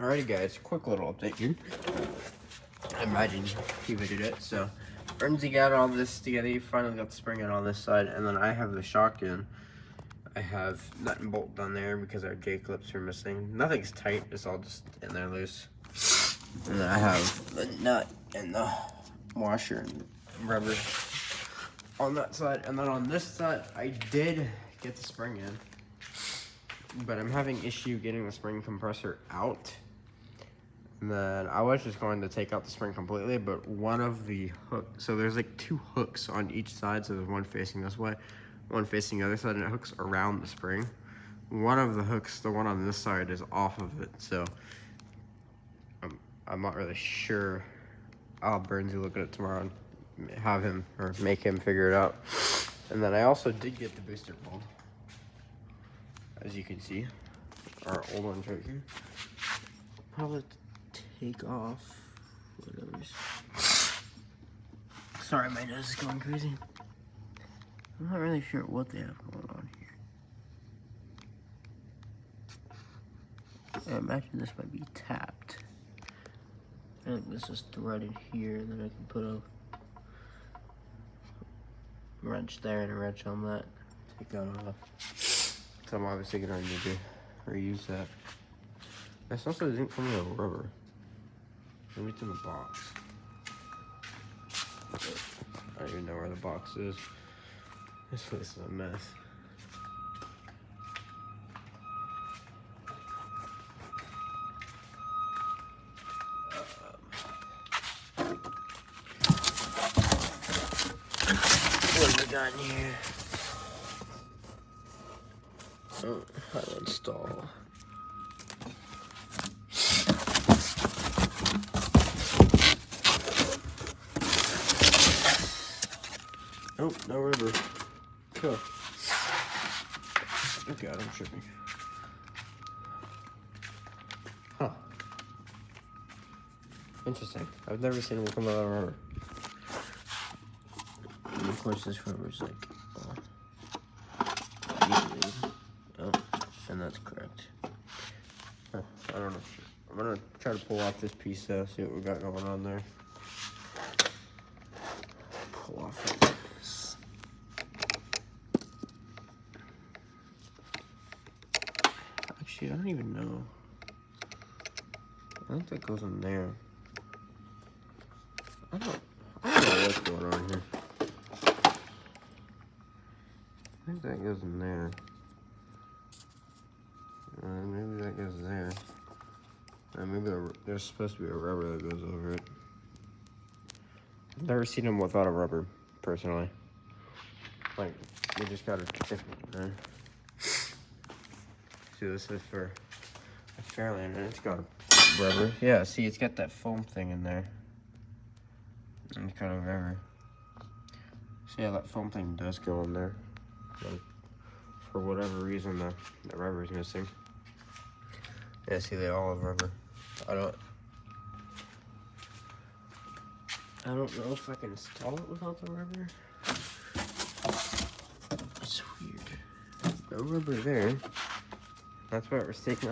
Alrighty guys, quick little update here. I imagine he did it. So Ernsey got all this together, he finally got the spring out on this side, and then I have the shock in. I have nut and bolt done there because our J clips are missing. Nothing's tight, it's all just in there loose. And then I have the nut and the washer and rubber on that side. And then on this side, I did get the spring in, but I'm having issue getting the spring compressor out. And then I was just going to take out the spring completely, but one of the hooks, so there's like 2 hooks on each side, so there's one facing this way, one facing the other side, and it hooks around the spring. One of the hooks, the one on this side, is off of it, so I'm not really sure. I'll have Bernsey look at it tomorrow and have him, or make him figure it out. And then I also did get the booster bulb, as you can see, our old one's right here. Probably take off whatever's. Sorry, my nose is going crazy. I'm not really sure what they have going on here. I imagine this might be tapped. I think this is threaded here, and then I can put a wrench there and a wrench on that. Take that off. So I'm obviously gonna need to reuse that. This also didn't come with a rubber. Maybe it's in the box. I don't even know where the box is. This place is a mess. What have we got in here? Oh, how to install. Oh, no rubber. Cool. Oh god, I'm tripping. Huh. Interesting. I've never seen one come out of rubber. And of course this rubber's like, oh, and that's correct. Huh, I don't know. I'm gonna try to pull off this piece though, see what we got going on there. Pull off like this. Actually, I don't even know. I think that goes in there. I don't know what's going on here. I think that goes in there. Maybe that goes there. Maybe there's supposed to be a rubber that goes over it. I've never seen them without a rubber, personally. Like, we just got a different there. See, this is for a Fairlane, and it's got a rubber. Yeah, see, it's got that foam thing in there. And it's got a rubber. So yeah, that foam thing does go in there. But for whatever reason, the rubber is missing. Yeah, see, they all have rubber. I don't know if I can install it without the rubber. It's weird. No rubber there. That's why it was taken